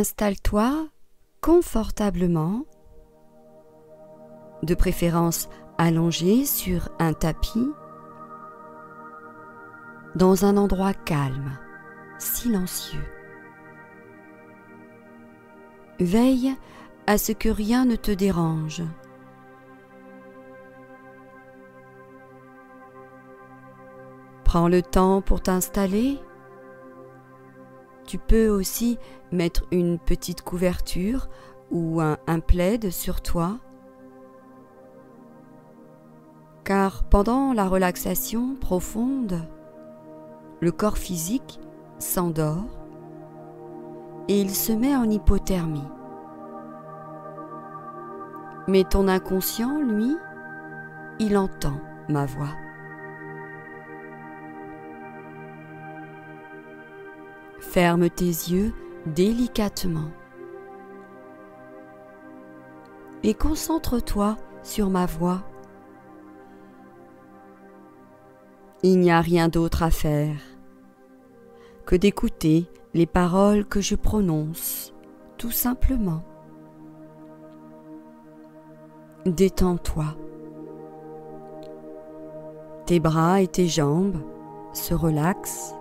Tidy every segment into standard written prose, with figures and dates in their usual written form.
Installe-toi confortablement, de préférence allongé sur un tapis, dans un endroit calme, silencieux. Veille à ce que rien ne te dérange. Prends le temps pour t'installer. Tu peux aussi mettre une petite couverture ou un plaid sur toi, car pendant la relaxation profonde, le corps physique s'endort et il se met en hypothermie. Mais ton inconscient, lui, il entend ma voix. Ferme tes yeux délicatement et concentre-toi sur ma voix. Il n'y a rien d'autre à faire que d'écouter les paroles que je prononce, tout simplement. Détends-toi. Tes bras et tes jambes se relaxent.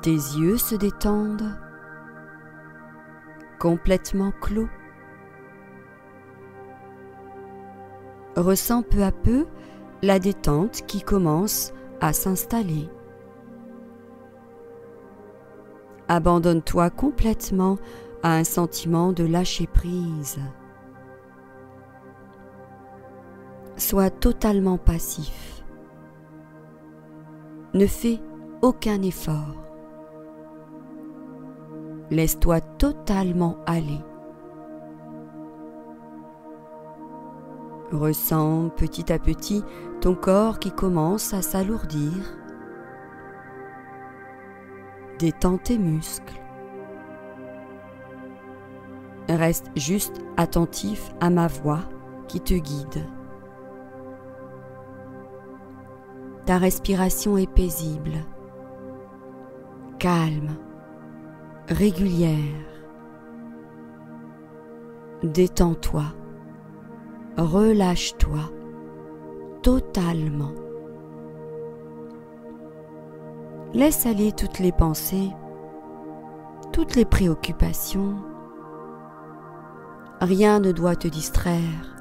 Tes yeux se détendent, complètement clos. Ressens peu à peu la détente qui commence à s'installer. Abandonne-toi complètement à un sentiment de lâcher prise. Sois totalement passif. Ne fais aucun effort. Laisse-toi totalement aller. Ressens petit à petit ton corps qui commence à s'alourdir. Détends tes muscles. Reste juste attentif à ma voix qui te guide. Ta respiration est paisible, calme, régulière. Détends-toi, relâche-toi totalement. Laisse aller toutes les pensées, toutes les préoccupations. Rien ne doit te distraire.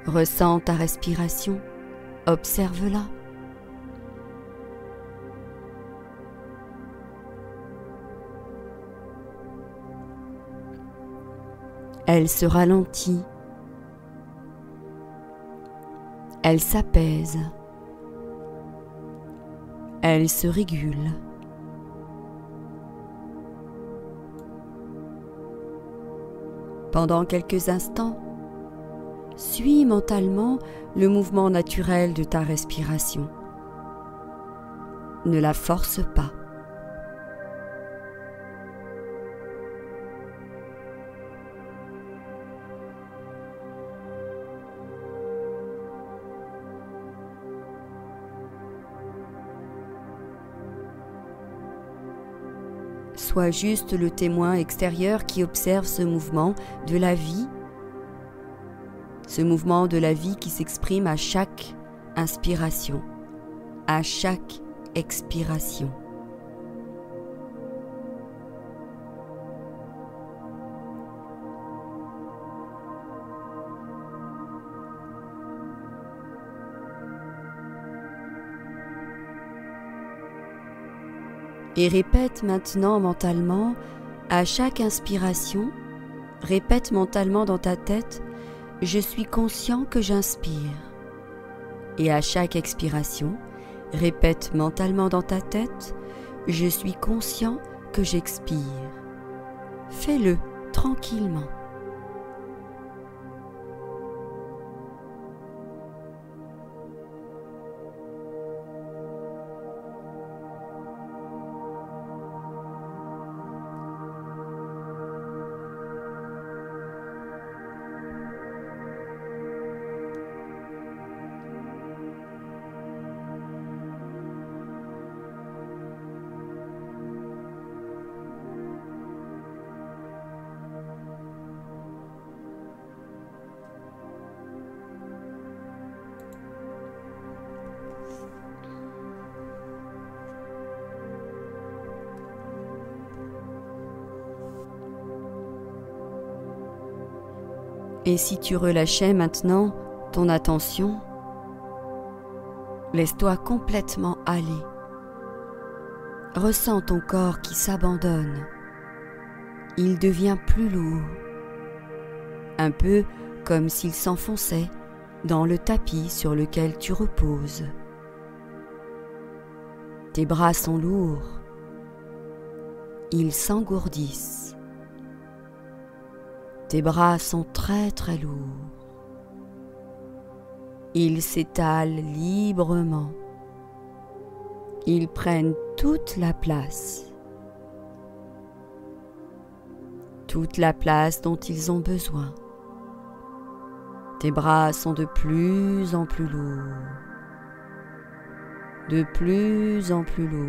Ressens ta respiration, observe-la. Elle se ralentit, elle s'apaise, elle se régule. Pendant quelques instants, suis mentalement le mouvement naturel de ta respiration. Ne la force pas. Sois juste le témoin extérieur qui observe ce mouvement de la vie, ce mouvement de la vie qui s'exprime à chaque inspiration, à chaque expiration. Et répète maintenant mentalement, à chaque inspiration, répète mentalement dans ta tête, « Je suis conscient que j'inspire ». Et à chaque expiration, répète mentalement dans ta tête, « Je suis conscient que j'expire ». Fais-le tranquillement. Et si tu relâchais maintenant ton attention, laisse-toi complètement aller. Ressens ton corps qui s'abandonne. Il devient plus lourd, un peu comme s'il s'enfonçait dans le tapis sur lequel tu reposes. Tes bras sont lourds, ils s'engourdissent. Tes bras sont très très lourds. Ils s'étalent librement. Ils prennent toute la place dont ils ont besoin. Tes bras sont de plus en plus lourds, de plus en plus lourds.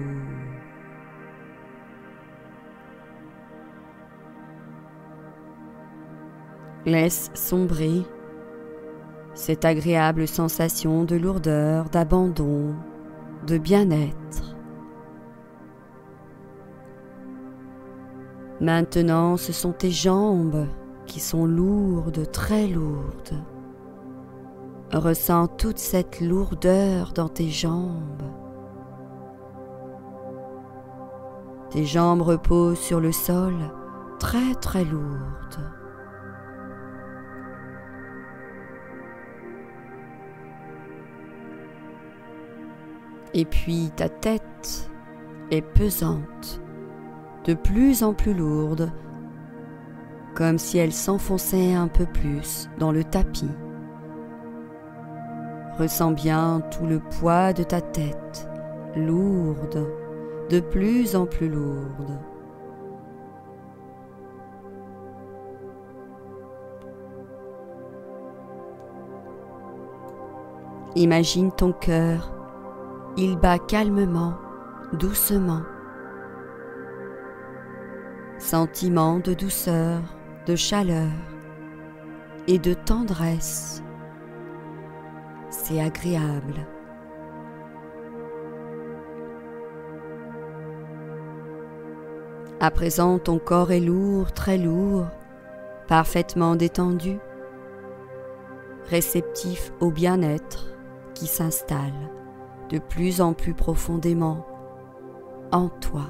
Laisse sombrer cette agréable sensation de lourdeur, d'abandon, de bien-être. Maintenant, ce sont tes jambes qui sont lourdes, très lourdes. Ressens toute cette lourdeur dans tes jambes. Tes jambes reposent sur le sol, très très lourdes. Et puis ta tête est pesante, de plus en plus lourde, comme si elle s'enfonçait un peu plus dans le tapis. Ressens bien tout le poids de ta tête, lourde, de plus en plus lourde. Imagine ton cœur. Il bat calmement, doucement. Sentiment de douceur, de chaleur et de tendresse. C'est agréable. À présent, ton corps est lourd, très lourd, parfaitement détendu, réceptif au bien-être qui s'installe de plus en plus profondément en toi.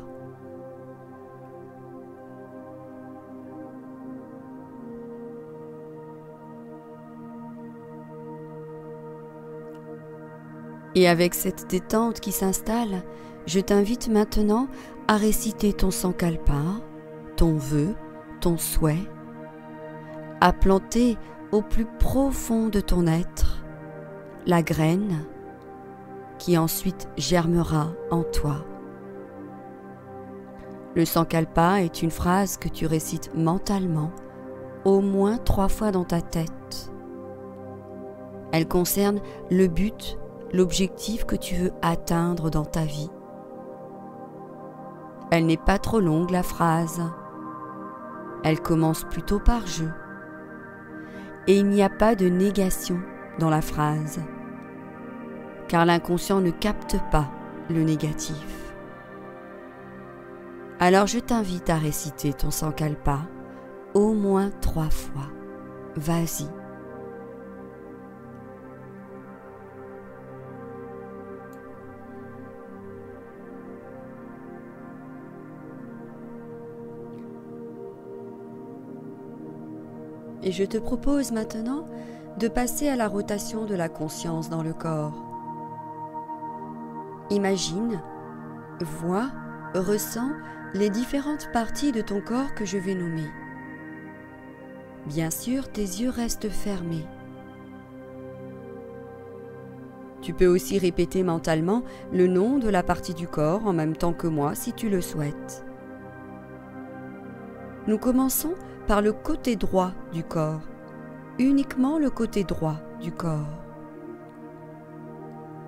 Et avec cette détente qui s'installe, je t'invite maintenant à réciter ton sankalpa, ton vœu, ton souhait, à planter au plus profond de ton être la graine qui ensuite germera en toi. Le sankalpa est une phrase que tu récites mentalement au moins 3 fois dans ta tête. Elle concerne le but, l'objectif que tu veux atteindre dans ta vie. Elle n'est pas trop longue, la phrase. Elle commence plutôt par « je ». Et il n'y a pas de négation dans la phrase, car l'inconscient ne capte pas le négatif. Alors je t'invite à réciter ton sankalpa au moins 3 fois. Vas-y. Et je te propose maintenant de passer à la rotation de la conscience dans le corps. Imagine, vois, ressens les différentes parties de ton corps que je vais nommer. Bien sûr, tes yeux restent fermés. Tu peux aussi répéter mentalement le nom de la partie du corps en même temps que moi si tu le souhaites. Nous commençons par le côté droit du corps, uniquement le côté droit du corps.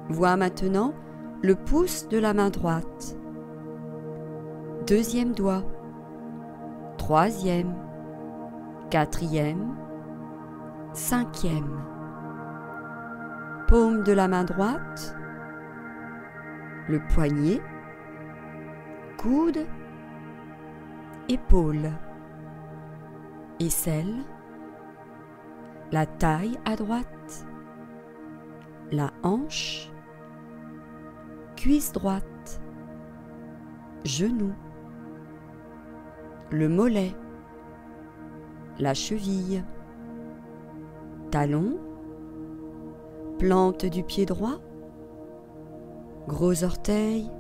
Vois maintenant le pouce de la main droite, 2e doigt, 3e, 4e, 5e. Paume de la main droite, le poignet, coude, épaule, aisselle, la taille à droite, la hanche, cuisse droite, genou, le mollet, la cheville, talon, plante du pied droit, gros orteil,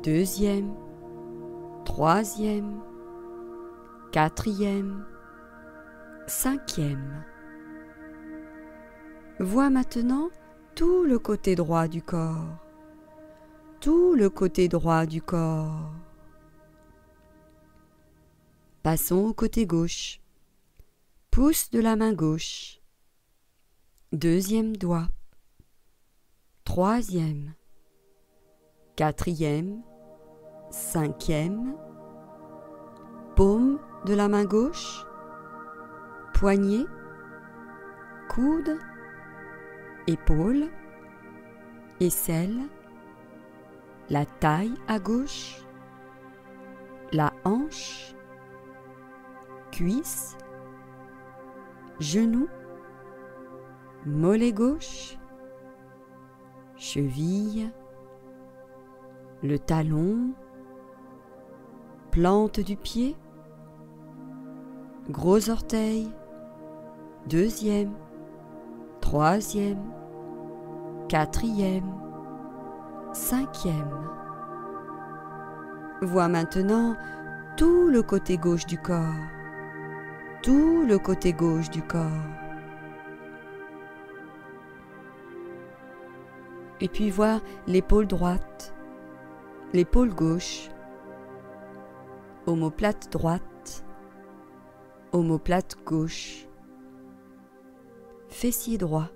deuxième, troisième, quatrième, cinquième. Vois maintenant tout le côté droit du corps, tout le côté droit du corps. Passons au côté gauche. Pouce de la main gauche, deuxième doigt, troisième, quatrième, cinquième, paume de la main gauche, poignet, coude, épaule, aisselle, la taille à gauche, la hanche, cuisse, genou, mollet gauche, cheville, le talon, plante du pied, gros orteil, deuxième, troisième, quatrième, cinquième. Vois maintenant tout le côté gauche du corps, tout le côté gauche du corps. Et puis vois l'épaule droite, l'épaule gauche, omoplate droite, omoplate gauche, fessier droit,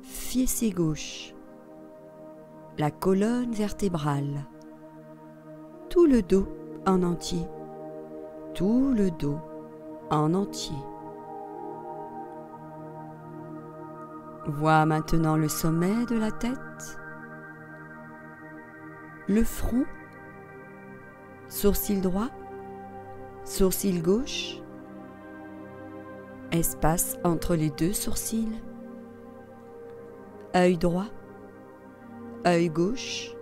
fessier gauche, la colonne vertébrale, tout le dos en entier, tout le dos en entier. Vois maintenant le sommet de la tête, le front, sourcil droit, sourcil gauche, espace entre les deux sourcils, œil droit, œil gauche,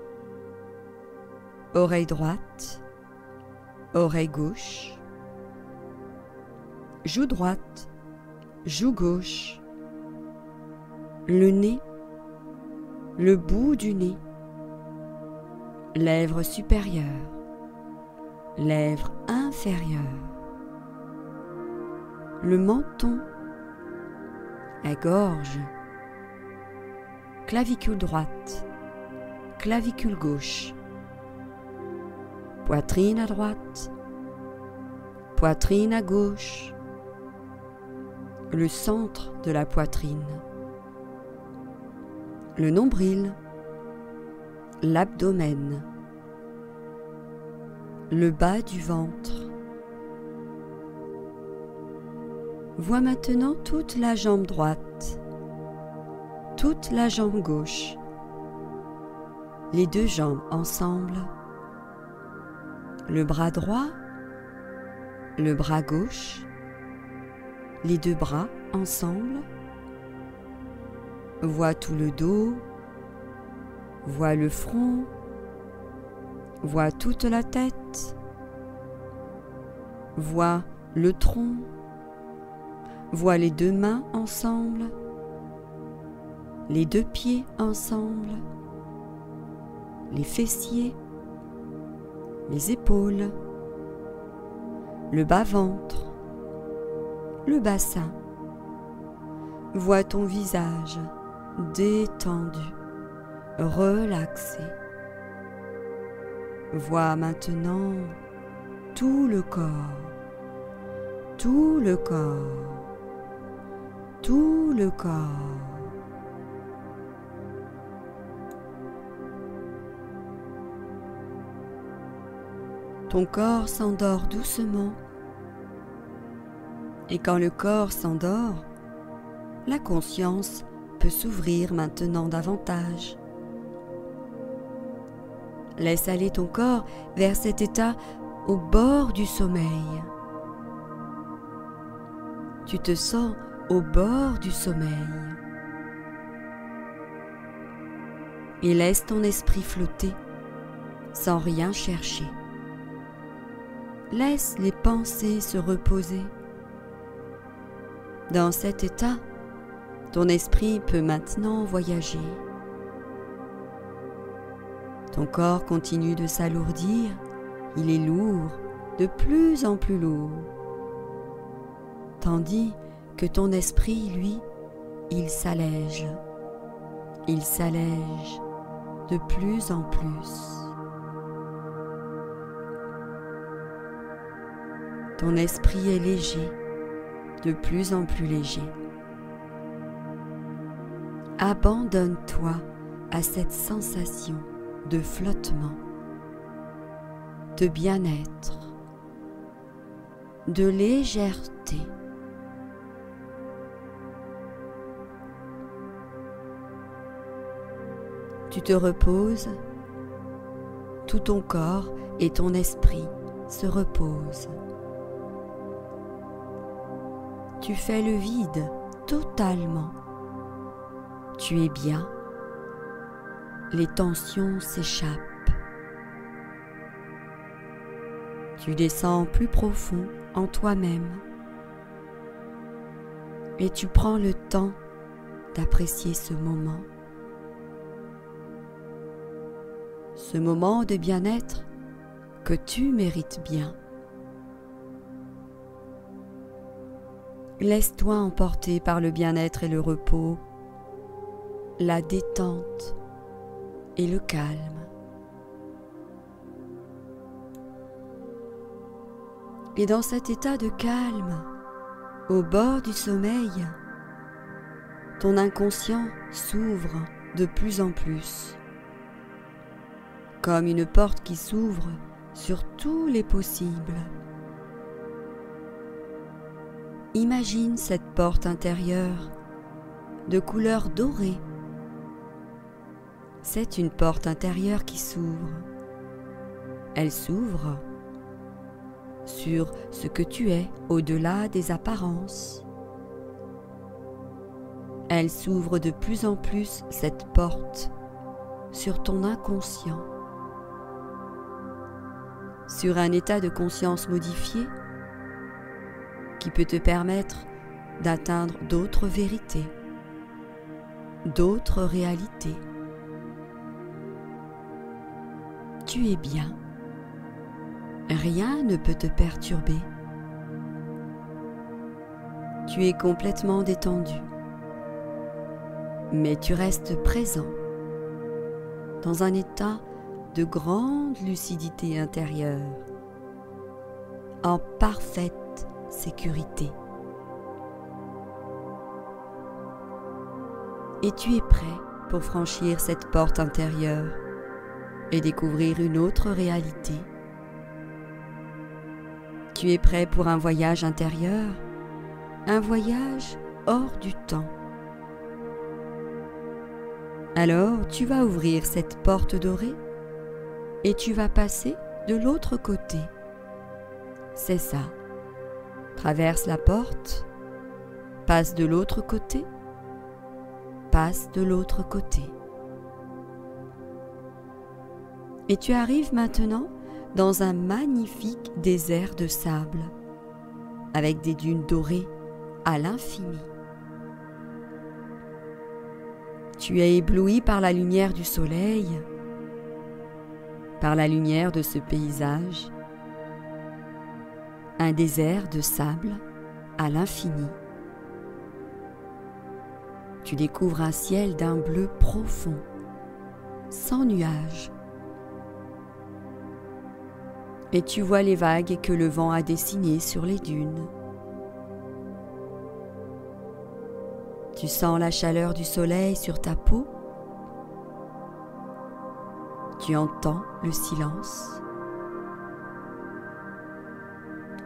oreille droite, oreille gauche, joue droite, joue gauche, le nez, le bout du nez, lèvres supérieures, lèvres inférieures, le menton, la gorge, clavicule droite, clavicule gauche, poitrine à droite, poitrine à gauche, le centre de la poitrine, le nombril, l'abdomen, le bas du ventre. Vois maintenant toute la jambe droite, toute la jambe gauche, les deux jambes ensemble, le bras droit, le bras gauche, les deux bras ensemble. Vois tout le dos, vois le front, vois toute la tête, vois le tronc, vois les deux mains ensemble, les deux pieds ensemble, les fessiers, les épaules, le bas-ventre, le bassin. Vois ton visage détendu, relaxé. Vois maintenant tout le corps, tout le corps, tout le corps. Ton corps s'endort doucement. Et quand le corps s'endort, la conscience peut s'ouvrir maintenant davantage. Laisse aller ton corps vers cet état au bord du sommeil. Tu te sens au bord du sommeil. Et laisse ton esprit flotter sans rien chercher. Laisse les pensées se reposer. Dans cet état, ton esprit peut maintenant voyager. Ton corps continue de s'alourdir, il est lourd, de plus en plus lourd. Tandis que ton esprit, lui, il s'allège de plus en plus. Ton esprit est léger, de plus en plus léger. Abandonne-toi à cette sensation de flottement, de bien-être, de légèreté. Tu te reposes, tout ton corps et ton esprit se reposent. Tu fais le vide totalement. Tu es bien. Les tensions s'échappent. Tu descends plus profond en toi-même et tu prends le temps d'apprécier ce moment. Ce moment de bien-être que tu mérites bien. Laisse-toi emporter par le bien-être et le repos, la détente et le calme. Et dans cet état de calme, au bord du sommeil, ton inconscient s'ouvre de plus en plus, comme une porte qui s'ouvre sur tous les possibles. Imagine cette porte intérieure de couleur dorée. C'est une porte intérieure qui s'ouvre. Elle s'ouvre sur ce que tu es au-delà des apparences. Elle s'ouvre de plus en plus, cette porte, sur ton inconscient, sur un état de conscience modifié qui peut te permettre d'atteindre d'autres vérités, d'autres réalités. Tu es bien. Rien ne peut te perturber. Tu es complètement détendu, mais tu restes présent dans un état de grande lucidité intérieure, en parfaite sécurité. Et tu es prêt pour franchir cette porte intérieure et découvrir une autre réalité. Tu es prêt pour un voyage intérieur, un voyage hors du temps. Alors tu vas ouvrir cette porte dorée et tu vas passer de l'autre côté. C'est ça. Traverse la porte, passe de l'autre côté, passe de l'autre côté. Et tu arrives maintenant dans un magnifique désert de sable, avec des dunes dorées à l'infini. Tu es ébloui par la lumière du soleil, par la lumière de ce paysage, un désert de sable à l'infini. Tu découvres un ciel d'un bleu profond, sans nuages. Et tu vois les vagues que le vent a dessinées sur les dunes. Tu sens la chaleur du soleil sur ta peau. Tu entends le silence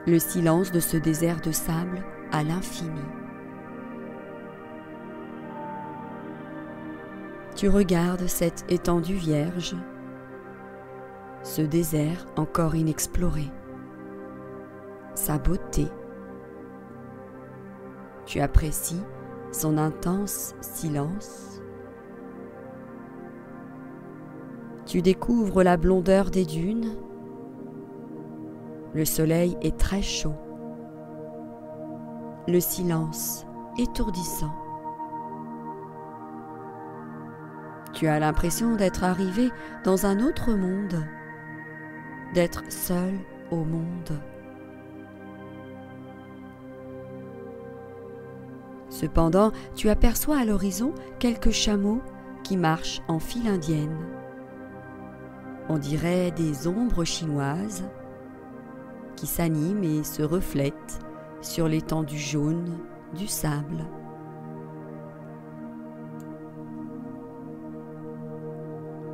de ce désert de sable à l'infini. Tu regardes cette étendue vierge, ce désert encore inexploré, sa beauté, Tu apprécies son intense silence. Tu découvres la blondeur des dunes. Le soleil est très chaud. Le silence étourdissant. Tu as l'impression d'être arrivé dans un autre monde, d'être seul au monde. Cependant, tu aperçois à l'horizon quelques chameaux qui marchent en file indienne. On dirait des ombres chinoises qui s'animent et se reflètent sur l'étendue jaune du sable.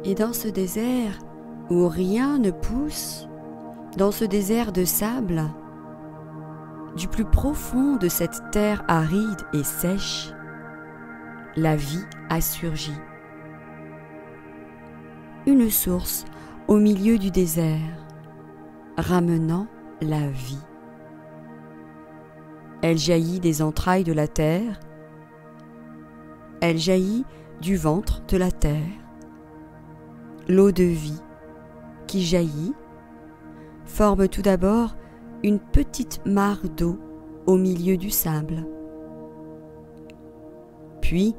Et dans ce désert où rien ne pousse, dans ce désert de sable, du plus profond de cette terre aride et sèche, la vie a surgi. Une source au milieu du désert, ramenant la vie. Elle jaillit des entrailles de la terre, elle jaillit du ventre de la terre. L'eau de vie qui jaillit forme tout d'abord une petite mare d'eau au milieu du sable. Puis,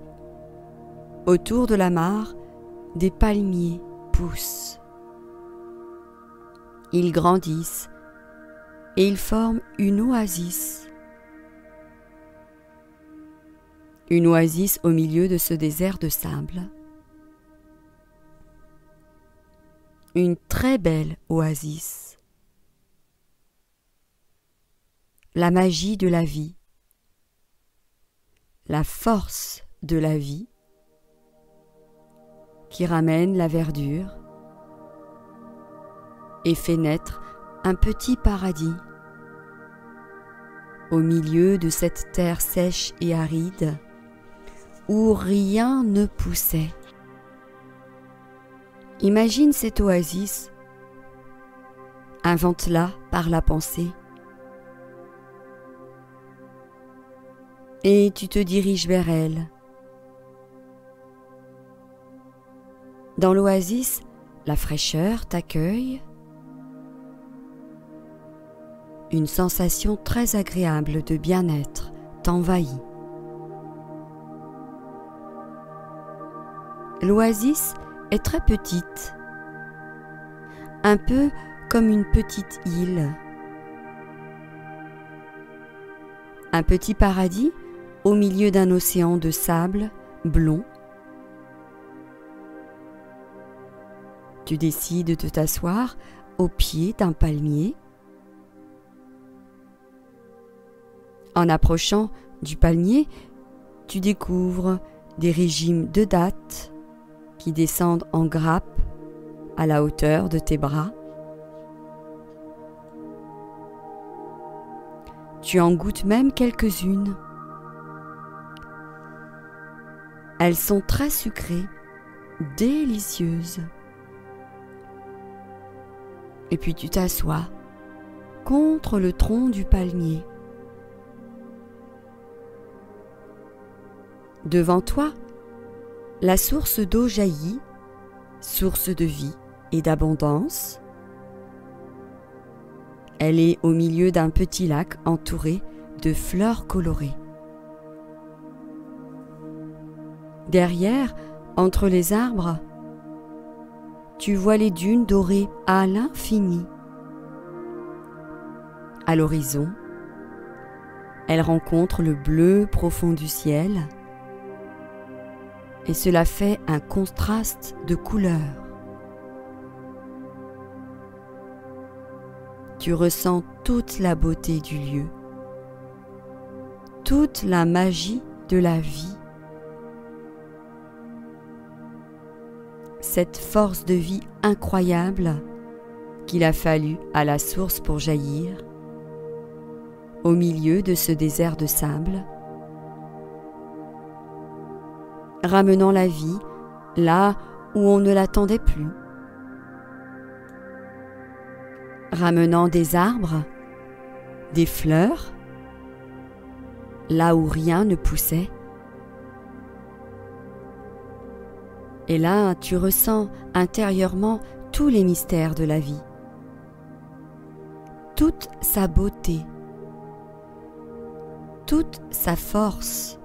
autour de la mare, des palmiers poussent. Ils grandissent et ils forment une oasis. Une oasis au milieu de ce désert de sable. Une très belle oasis. La magie de la vie, la force de la vie qui ramène la verdure et fait naître un petit paradis au milieu de cette terre sèche et aride où rien ne poussait. Imagine cette oasis, invente-la par la pensée. Et tu te diriges vers elle. Dans l'oasis, la fraîcheur t'accueille. Une sensation très agréable de bien-être t'envahit. L'oasis est très petite, un peu comme une petite île. Un petit paradis au milieu d'un océan de sable blond. Tu décides de t'asseoir au pied d'un palmier. En approchant du palmier, tu découvres des régimes de dattes qui descendent en grappes à la hauteur de tes bras. Tu en goûtes même quelques-unes. Elles sont très sucrées, délicieuses. Et puis tu t'assois contre le tronc du palmier. Devant toi, la source d'eau jaillit, source de vie et d'abondance. Elle est au milieu d'un petit lac entouré de fleurs colorées. Derrière, entre les arbres, tu vois les dunes dorées à l'infini. À l'horizon, elle rencontre le bleu profond du ciel et cela fait un contraste de couleurs. Tu ressens toute la beauté du lieu, toute la magie de la vie. Cette force de vie incroyable qu'il a fallu à la source pour jaillir, au milieu de ce désert de sable, ramenant la vie là où on ne l'attendait plus, ramenant des arbres, des fleurs, là où rien ne poussait. Et là, tu ressens intérieurement tous les mystères de la vie, toute sa beauté, toute sa force.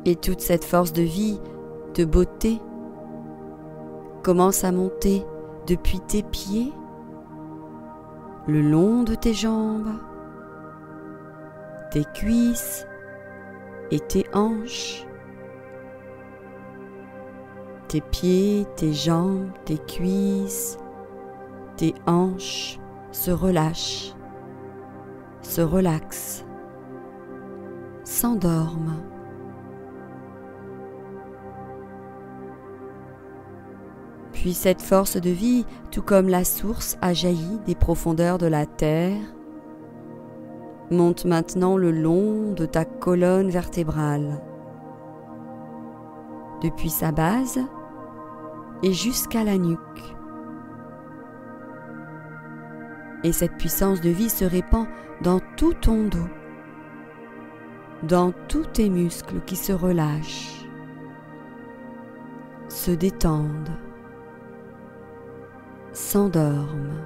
Et toute cette force de vie, de beauté, commence à monter depuis tes pieds, le long de tes jambes, tes cuisses et tes hanches. Tes pieds, tes jambes, tes cuisses, tes hanches se relâchent, se relaxent, s'endorment. Puis cette force de vie, tout comme la source a jailli des profondeurs de la terre, monte maintenant le long de ta colonne vertébrale, depuis sa base et jusqu'à la nuque. Et cette puissance de vie se répand dans tout ton dos, dans tous tes muscles qui se relâchent, se détendent, s'endorment.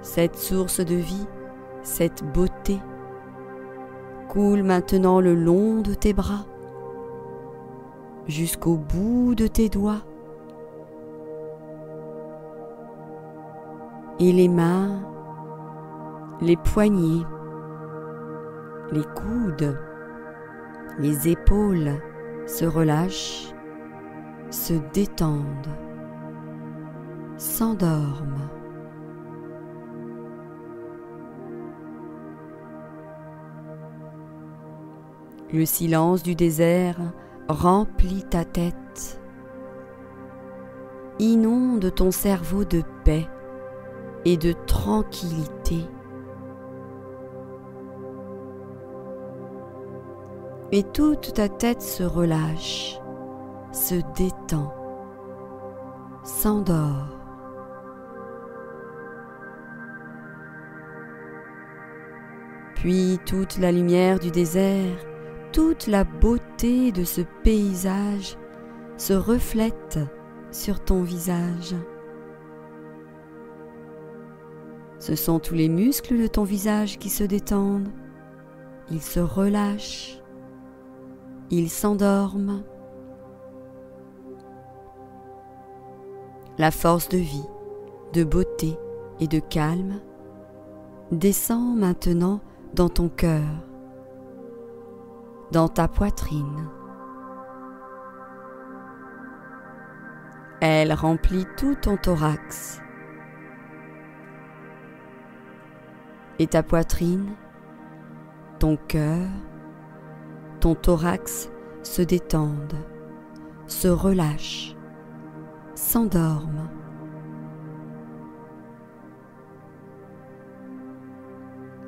Cette source de vie, cette beauté, coule maintenant le long de tes bras, jusqu'au bout de tes doigts, et les mains, les poignets, les coudes, les épaules se relâchent, se détendent, s'endorment. Le silence du désert remplit ta tête, inonde ton cerveau de paix et de tranquillité. Et toute ta tête se relâche, se détend, s'endort. Puis toute la lumière du désert, toute la beauté de ce paysage se reflète sur ton visage. Ce sont tous les muscles de ton visage qui se détendent, ils se relâchent, ils s'endorment. La force de vie, de beauté et de calme descend maintenant dans ton cœur, dans ta poitrine. Elle remplit tout ton thorax. Et ta poitrine, ton cœur, ton thorax se détendent, se relâchent, s'endorment.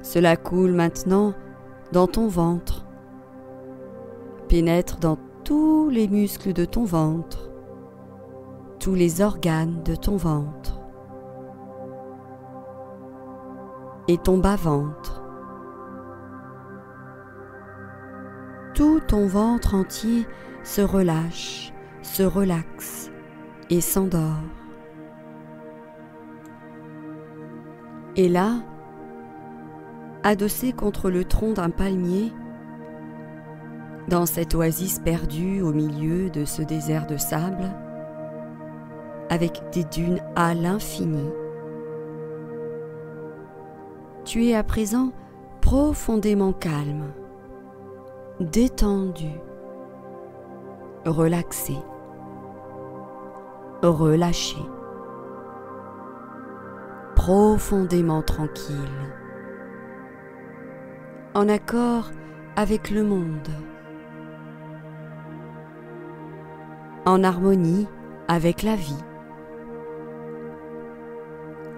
Cela coule maintenant dans ton ventre, pénètre dans tous les muscles de ton ventre, tous les organes de ton ventre et ton bas-ventre. Tout ton ventre entier se relâche, se relaxe et s'endort. Et là, adossé contre le tronc d'un palmier, dans cette oasis perdue au milieu de ce désert de sable, avec des dunes à l'infini, tu es à présent profondément calme, détendu, relaxé, relâché, profondément tranquille, en accord avec le monde, en harmonie avec la vie,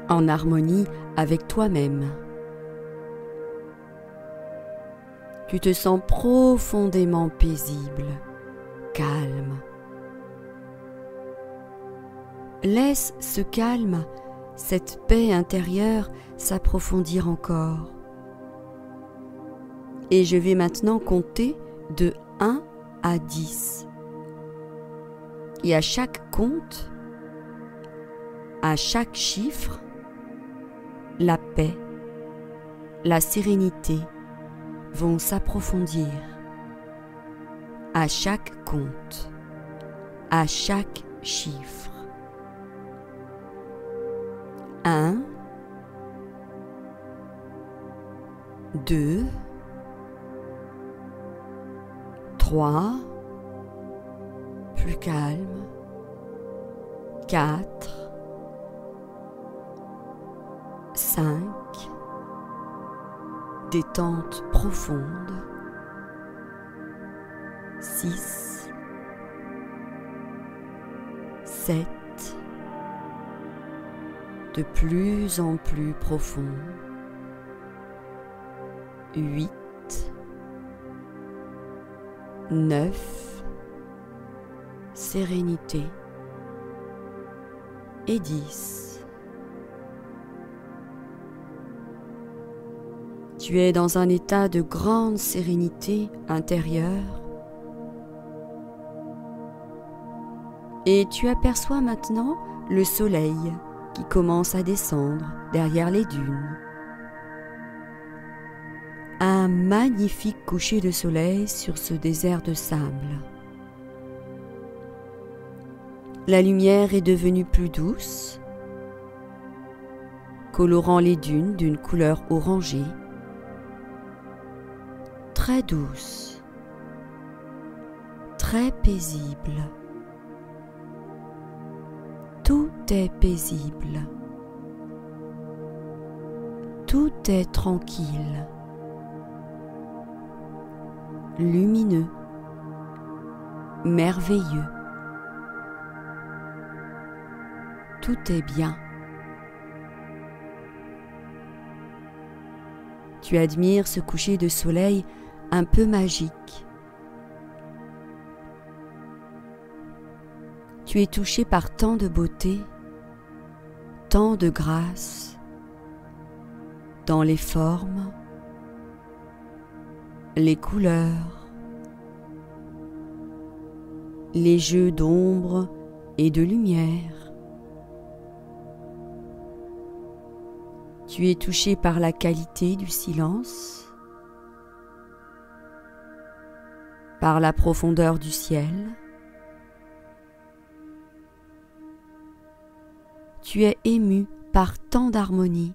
en harmonie avec toi-même. Tu te sens profondément paisible, calme, Laisse ce calme, cette paix intérieure s'approfondir encore. Et je vais maintenant compter de 1 à 10. Et à chaque compte, à chaque chiffre, la paix, la sérénité vont s'approfondir. À chaque compte, à chaque chiffre. 1, 2, 3, plus calme, 4, 5, détente profonde, 6, 7, de plus en plus profond, 8, 9, sérénité, et 10. Tu es dans un état de grande sérénité intérieure et tu aperçois maintenant le soleil qui commence à descendre derrière les dunes. Un magnifique coucher de soleil sur ce désert de sable. La lumière est devenue plus douce, colorant les dunes d'une couleur orangée, très douce, très paisible. Tout est paisible. Tout est tranquille, lumineux, merveilleux. Tout est bien. Tu admires ce coucher de soleil un peu magique. Tu es touché par tant de beauté, tant de grâce, dans les formes, les couleurs, les jeux d'ombre et de lumière. Tu es touché par la qualité du silence, par la profondeur du ciel. Tu es ému par tant d'harmonie,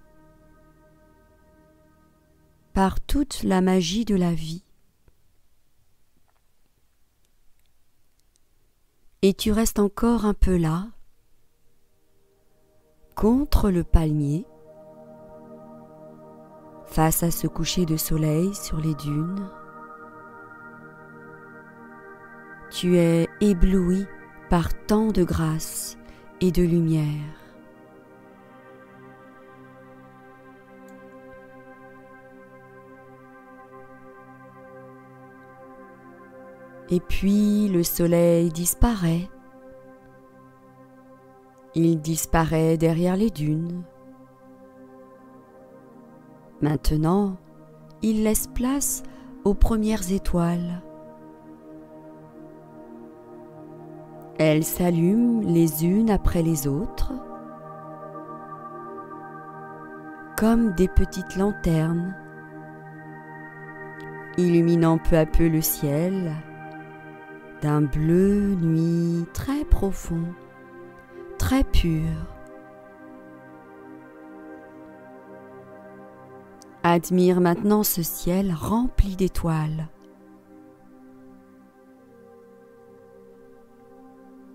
par toute la magie de la vie. Et tu restes encore un peu là, contre le palmier, face à ce coucher de soleil sur les dunes. Tu es ébloui par tant de grâce et de lumière. Et puis le soleil disparaît. Il disparaît derrière les dunes. Maintenant, il laisse place aux premières étoiles. Elles s'allument les unes après les autres, comme des petites lanternes, illuminant peu à peu le ciel d'un bleu nuit très profond, très pur. Admire maintenant ce ciel rempli d'étoiles.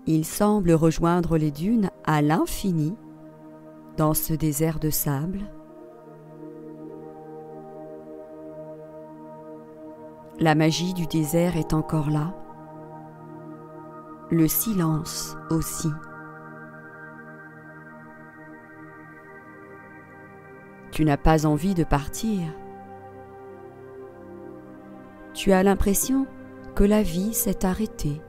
Il semble rejoindre les dunes à l'infini dans ce désert de sable. La magie du désert est encore là. Le silence aussi. Tu n'as pas envie de partir. Tu as l'impression que la vie s'est arrêtée.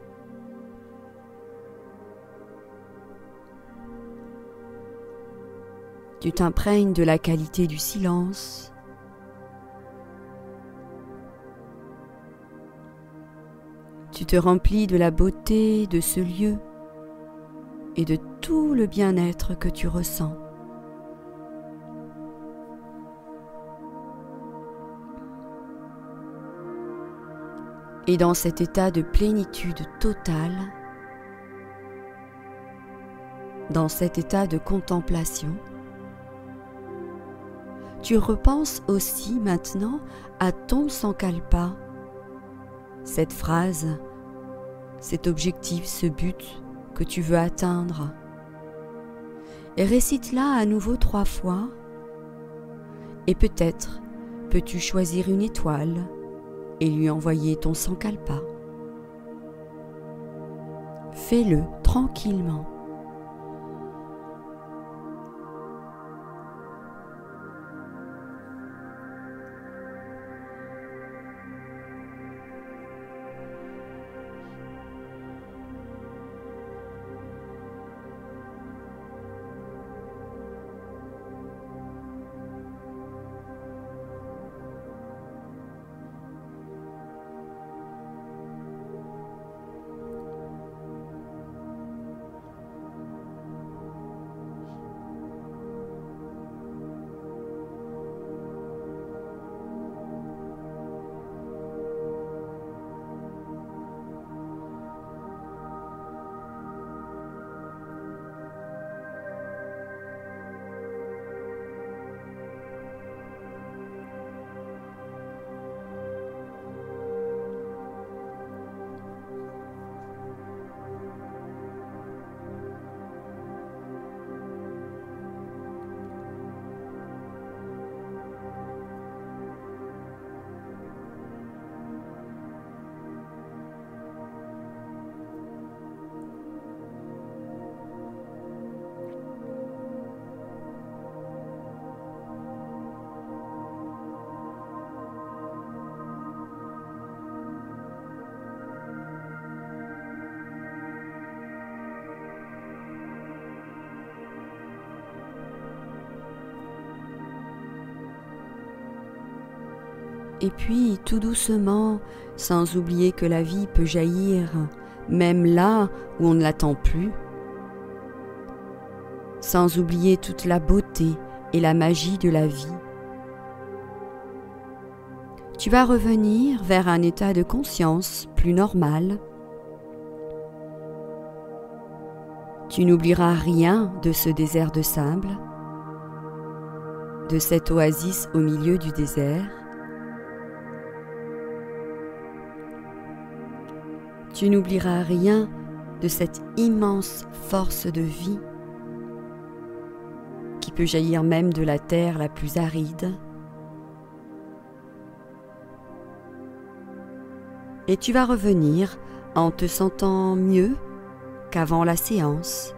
Tu t'imprègnes de la qualité du silence. Tu te remplis de la beauté de ce lieu et de tout le bien-être que tu ressens. Et dans cet état de plénitude totale, dans cet état de contemplation, tu repenses aussi maintenant à ton sankalpa, cette phrase, cet objectif, ce but que tu veux atteindre. Et récite-la à nouveau 3 fois, et peut-être peux-tu choisir une étoile et lui envoyer ton sankalpa. Fais-le tranquillement. Et puis, tout doucement, sans oublier que la vie peut jaillir, même là où on ne l'attend plus, sans oublier toute la beauté et la magie de la vie, tu vas revenir vers un état de conscience plus normal. Tu n'oublieras rien de ce désert de sable, de cette oasis au milieu du désert. Tu n'oublieras rien de cette immense force de vie qui peut jaillir même de la terre la plus aride. Et tu vas revenir en te sentant mieux qu'avant la séance.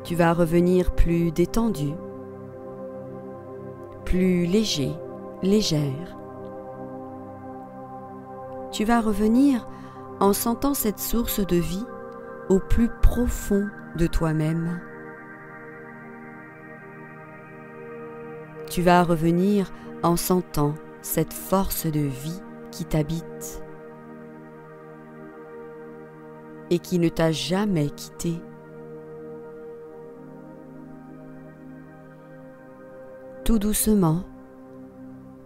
Tu vas revenir plus détendu, plus léger, légère. Tu vas revenir en sentant cette source de vie au plus profond de toi-même. Tu vas revenir en sentant cette force de vie qui t'habite et qui ne t'a jamais quitté. Tout doucement,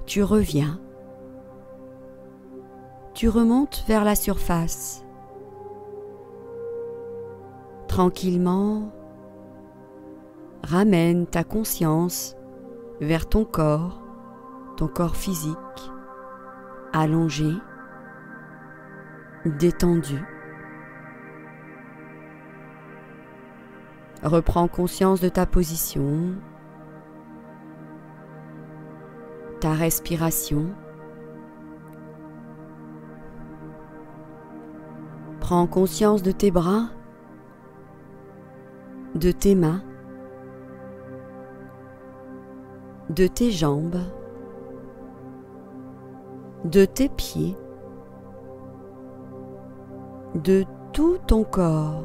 tu reviens. Tu remontes vers la surface. Tranquillement, ramène ta conscience vers ton corps physique, allongé, détendu. Reprends conscience de ta position, ta respiration. Prends conscience de tes bras, de tes mains, de tes jambes, de tes pieds, de tout ton corps.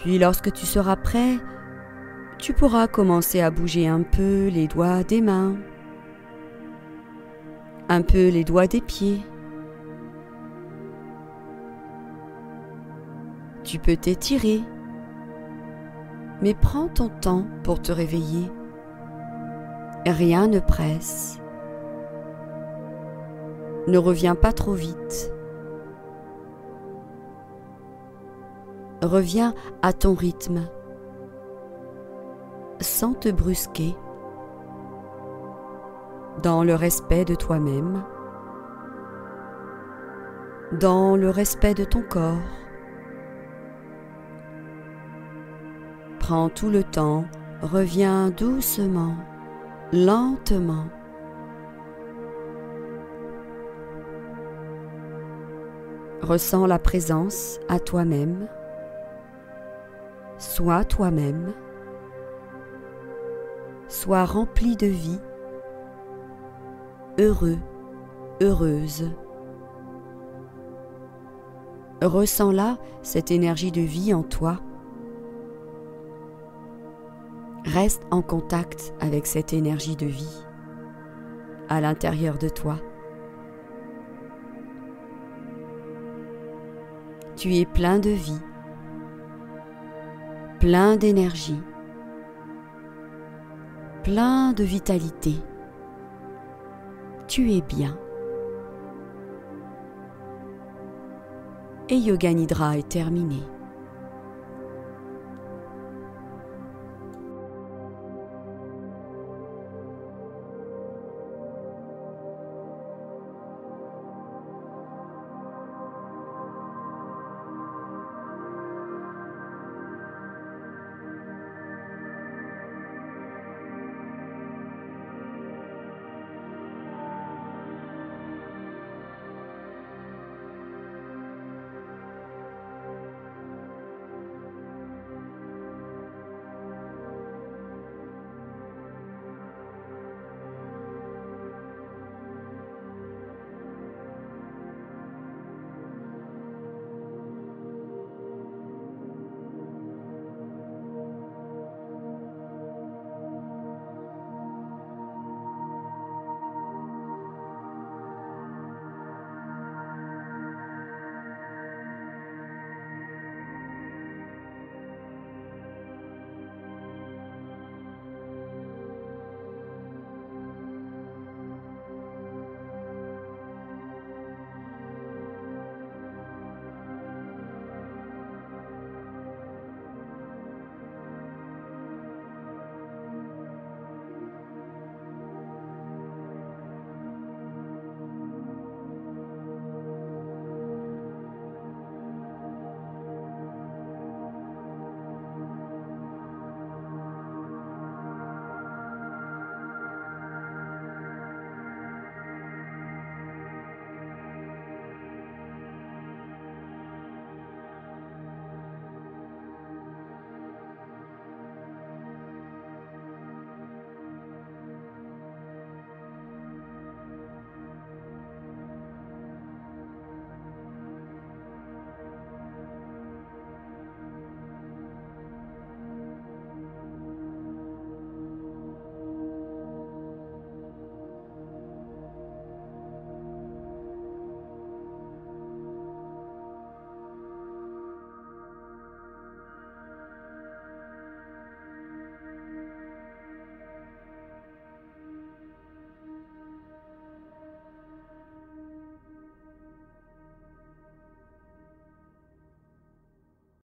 Puis lorsque tu seras prêt, tu pourras commencer à bouger un peu les doigts des mains, un peu les doigts des pieds. Tu peux t'étirer, mais prends ton temps pour te réveiller. Rien ne presse. Ne reviens pas trop vite. Reviens à ton rythme, sans te brusquer, dans le respect de toi-même, dans le respect de ton corps. Prends tout le temps, reviens doucement, lentement. Ressens la présence à toi-même. Sois toi-même. Sois rempli de vie. Heureux, heureuse. Ressens-là, cette énergie de vie en toi. Reste en contact avec cette énergie de vie à l'intérieur de toi. Tu es plein de vie, plein d'énergie, plein de vitalité. Tu es bien. Et Yoga Nidra est terminé.